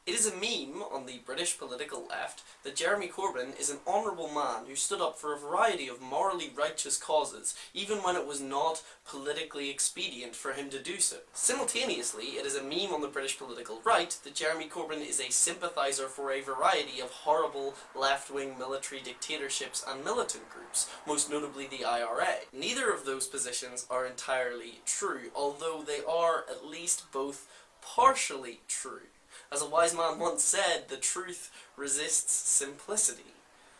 It is a meme on the British political left that Jeremy Corbyn is an honourable man who stood up for a variety of morally righteous causes, even when it was not politically expedient for him to do so. Simultaneously, it is a meme on the British political right that Jeremy Corbyn is a sympathiser for a variety of horrible left-wing military dictatorships and militant groups, most notably the IRA. Neither of those positions are entirely true, although they are at least both partially true. As a wise man once said, the truth resists simplicity.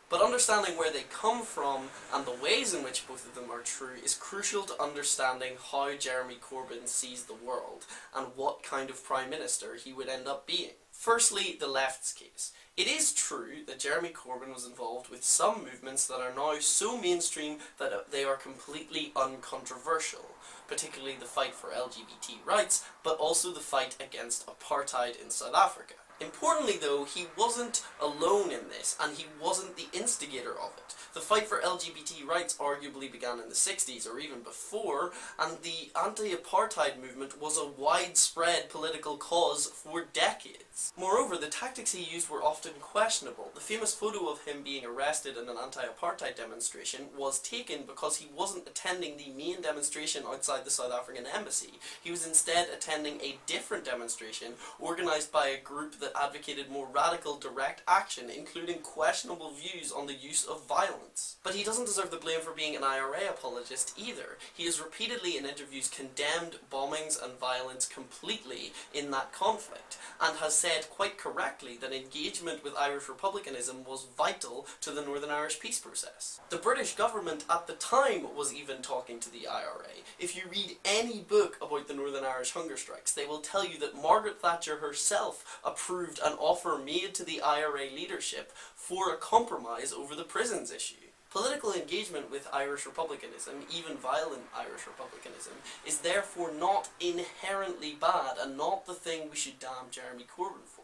But understanding where they come from and the ways in which both of them are true is crucial to understanding how Jeremy Corbyn sees the world and what kind of Prime Minister he would end up being. Firstly, the left's case. It is true that Jeremy Corbyn was involved with some movements that are now so mainstream that they are completely uncontroversial, particularly the fight for LGBT rights, but also the fight against apartheid in South Africa. Importantly though, he wasn't alone in this, and he wasn't the instigator of it. The fight for LGBT rights arguably began in the 60s or even before, and the anti-apartheid movement was a widespread political cause for decades. Moreover, the tactics he used were often questionable. The famous photo of him being arrested in an anti-apartheid demonstration was taken because he wasn't attending the main demonstration outside the South African embassy. He was instead attending a different demonstration organised by a group that advocated more radical direct action, including questionable views on the use of violence. But he doesn't deserve the blame for being an IRA apologist either. He has repeatedly in interviews condemned bombings and violence completely in that conflict, and has said quite correctly that engagement with Irish republicanism was vital to the Northern Irish peace process. The British government at the time was even talking to the IRA. If you read any book about the Northern Irish hunger strikes, they will tell you that Margaret Thatcher herself approved an offer made to the IRA leadership for a compromise over the prisons issue. Political engagement with Irish republicanism, even violent Irish republicanism, is therefore not inherently bad and not the thing we should damn Jeremy Corbyn for.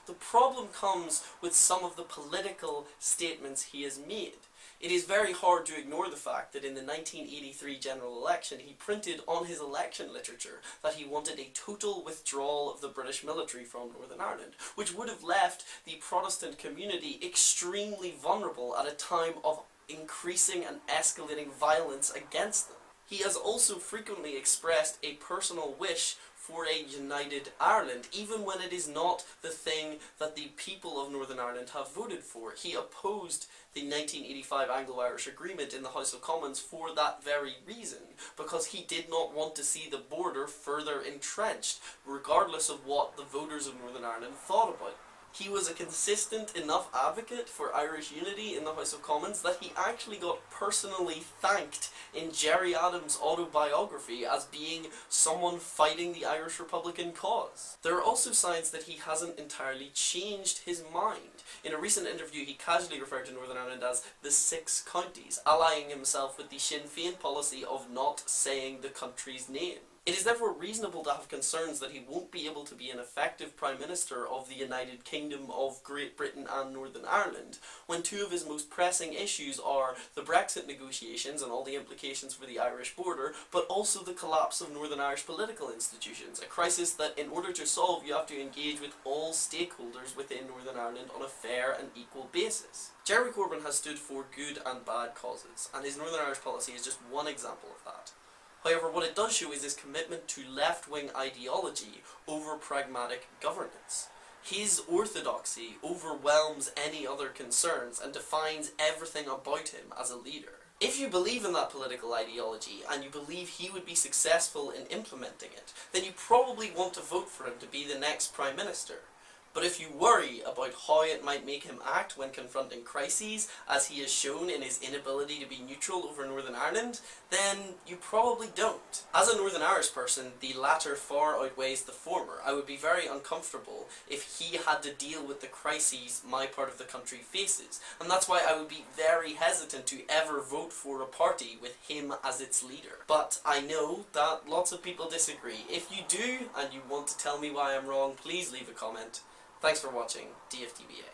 The problem comes with some of the political statements he has made. It is very hard to ignore the fact that in the 1983 general election he printed on his election literature that he wanted a total withdrawal of the British military from Northern Ireland, which would have left the Protestant community extremely vulnerable at a time of increasing and escalating violence against them. He has also frequently expressed a personal wish for a united Ireland, even when it is not the thing that the people of Northern Ireland have voted for. He opposed the 1985 Anglo-Irish Agreement in the House of Commons for that very reason, because he did not want to see the border further entrenched, regardless of what the voters of Northern Ireland thought about it. He was a consistent enough advocate for Irish unity in the House of Commons that he actually got personally thanked in Gerry Adams' autobiography as being someone fighting the Irish Republican cause. There are also signs that he hasn't entirely changed his mind. In a recent interview, he casually referred to Northern Ireland as the 6 counties, allying himself with the Sinn Féin policy of not saying the country's name. It is therefore reasonable to have concerns that he won't be able to be an effective Prime Minister of the United Kingdom of Great Britain and Northern Ireland, when 2 of his most pressing issues are the Brexit negotiations and all the implications for the Irish border, but also the collapse of Northern Irish political institutions, a crisis that in order to solve you have to engage with all stakeholders within Northern Ireland on a fair and equal basis. Jeremy Corbyn has stood for good and bad causes, and his Northern Irish policy is just one example of that. However, what it does show is his commitment to left-wing ideology over pragmatic governance. His orthodoxy overwhelms any other concerns and defines everything about him as a leader. If you believe in that political ideology and you believe he would be successful in implementing it, then you probably want to vote for him to be the next Prime Minister. But if you worry about how it might make him act when confronting crises, as he has shown in his inability to be neutral over Northern Ireland, then you probably don't. As a Northern Irish person, the latter far outweighs the former. I would be very uncomfortable if he had to deal with the crises my part of the country faces, and that's why I would be very hesitant to ever vote for a party with him as its leader. But I know that lots of people disagree. If you do, and you want to tell me why I'm wrong, please leave a comment. Thanks for watching DFTBA.